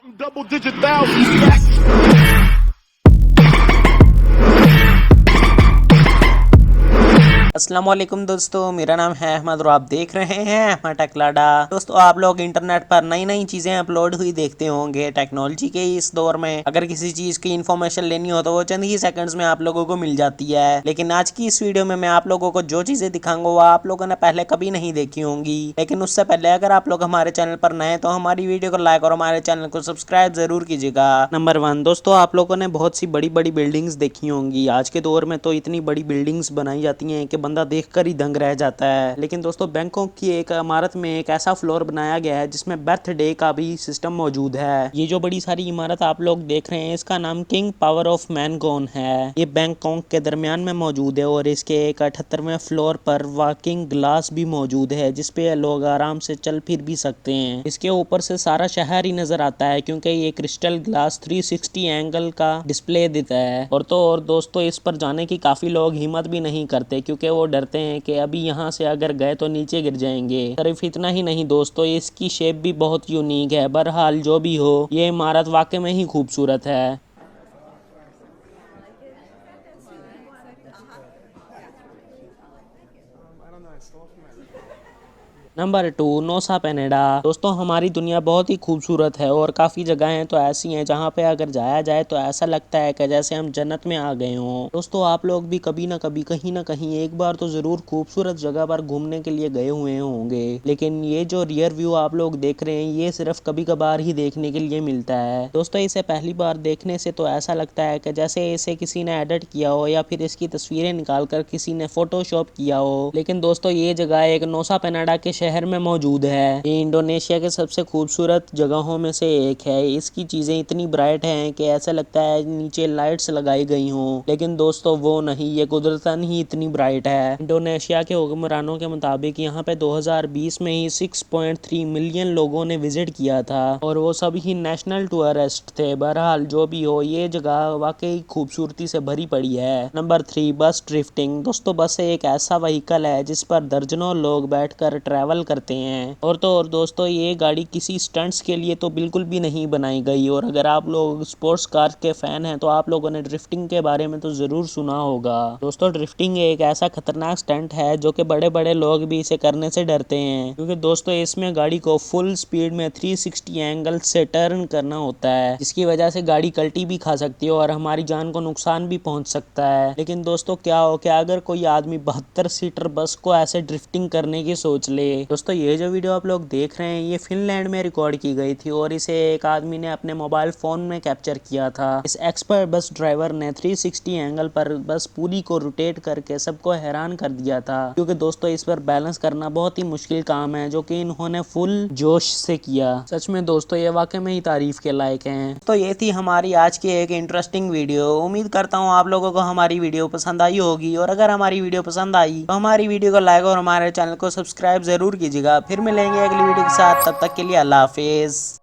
Double digit thousands stacked. अस्सलाम वालेकुम दोस्तों, मेरा नाम है अहमद और आप देख रहे हैं अहमद टेकलाडा। दोस्तों, आप लोग इंटरनेट पर नई नई चीज़ें अपलोड हुई देखते होंगे। टेक्नोलॉजी के इस दौर में अगर किसी चीज़ की इन्फॉर्मेशन लेनी हो तो वो चंद ही सेकंड्स में आप लोगों को मिल जाती है। लेकिन आज की इस वीडियो में मैं आप लोगों को जो चीज़ें दिखाऊंगा वो आप लोगों ने पहले कभी नहीं देखी होंगी। लेकिन उससे पहले अगर आप लोग हमारे चैनल पर नए तो हमारी वीडियो को लाइक और हमारे चैनल को सब्सक्राइब जरूर कीजिएगा। नंबर 1 दोस्तों, आप लोगों ने बहुत सी बड़ी बड़ी बिल्डिंग्स देखी होंगी। आज के दौर में तो इतनी बड़ी बिल्डिंग्स बनाई जाती हैं कि बंदा देखकर ही दंग रह जाता है। लेकिन दोस्तों, बैंकॉक की एक इमारत में एक ऐसा फ्लोर बनाया गया है जिसमें बर्थडे का भी सिस्टम मौजूद है। ये जो बड़ी सारी इमारत आप लोग देख रहे हैं इसका नाम किंग पावर ऑफ मैनगोन है। ये बैंकॉक के दरमियान में मौजूद है और इसके एक 78वें फ्लोर पर वॉकिंग ग्लास भी मौजूद है जिसपे लोग आराम से चल फिर भी सकते हैं। इसके ऊपर से सारा शहर ही नजर आता है क्योंकि ये क्रिस्टल ग्लास 360 एंगल का डिस्प्ले देता है। और दोस्तों, इस पर जाने की काफी लोग हिम्मत भी नहीं करते क्योंकि वो डरते हैं कि अभी यहाँ से अगर गए तो नीचे गिर जाएंगे। सिर्फ इतना ही नहीं दोस्तों, इसकी शेप भी बहुत यूनिक है। बहरहाल जो भी हो, ये इमारत वाकई में ही खूबसूरत है। नंबर 2, नोसा पेनेडा। दोस्तों, हमारी दुनिया बहुत ही खूबसूरत है और काफ़ी जगहें तो ऐसी हैं जहाँ पे अगर जाया जाए तो ऐसा लगता है कि जैसे हम जन्नत में आ गए हों। दोस्तों, आप लोग भी कभी ना कभी कहीं ना कहीं एक बार तो ज़रूर खूबसूरत जगह पर घूमने के लिए गए हुए होंगे। लेकिन ये जो रियर व्यू आप लोग देख रहे हैं ये सिर्फ कभी कभार ही देखने के लिए मिलता है। दोस्तों, इसे पहली बार देखने से तो ऐसा लगता है कि जैसे इसे किसी ने एडिट किया हो या फिर इसकी तस्वीरें निकाल कर किसी ने फोटोशॉप किया हो। लेकिन दोस्तों, ये जगह एक नोसा पेनेडा के शहर में मौजूद है। ये इंडोनेशिया के सबसे खूबसूरत जगहों में से एक है। इसकी चीजें इतनी ब्राइट हैं कि ऐसा लगता है नीचे लाइट्स लगाई गई हों। लेकिन दोस्तों, वो नहीं, ये कुदरतन ही इतनी ब्राइट है। इंडोनेशिया के हुक्मरानों के मुताबिक यहाँ पे 2020 में ही 6.3 मिलियन लोगों ने विजिट किया था और वो सभी ही नेशनल टूरिस्ट थे। बहरहाल जो भी हो, ये जगह वाकई खूबसूरती से भरी पड़ी है। नंबर 3, बस ड्रिफ्टिंग। दोस्तों, बस एक ऐसा व्हीकल है जिस पर दर्जनों लोग बैठकर ट्रैवल करते हैं। और दोस्तों, ये गाड़ी किसी स्टंट्स के लिए तो बिल्कुल भी नहीं बनाई गई। और अगर आप लोग स्पोर्ट्स कार के फैन हैं तो आप लोगों ने ड्रिफ्टिंग के बारे में तो जरूर सुना होगा। दोस्तों, ड्रिफ्टिंग एक ऐसा खतरनाक स्टंट है जो कि बड़े बड़े लोग भी इसे करने से डरते हैं क्योंकि दोस्तों, इसमें गाड़ी को फुल स्पीड में 360 एंगल से टर्न करना होता है जिसकी वजह से गाड़ी कल्टी भी खा सकती है और हमारी जान को नुकसान भी पहुंच सकता है। लेकिन दोस्तों, क्या हो क्या अगर कोई आदमी 72 सीटर बस को ऐसे ड्रिफ्टिंग करने की सोच ले। दोस्तों, ये जो वीडियो आप लोग देख रहे हैं ये फिनलैंड में रिकॉर्ड की गई थी और इसे एक आदमी ने अपने मोबाइल फोन में कैप्चर किया था। इस एक्सपर्ट बस ड्राइवर ने 360 एंगल पर बस पूरी को रोटेट करके सबको हैरान कर दिया था क्योंकि दोस्तों, इस पर बैलेंस करना बहुत ही मुश्किल काम है जो कि इन्होंने फुल जोश से किया। सच में दोस्तों, ये वाकई में ही तारीफ के लायक हैं। तो ये थी हमारी आज की एक इंटरेस्टिंग वीडियो। उम्मीद करता हूँ आप लोगों को हमारी वीडियो पसंद आई होगी और अगर हमारी वीडियो पसंद आई तो हमारी वीडियो को लाइक और हमारे चैनल को सब्सक्राइब जरूर कीजिएगा। फिर मिलेंगे अगली वीडियो के साथ, तब तक के लिए अल्लाह हाफिज।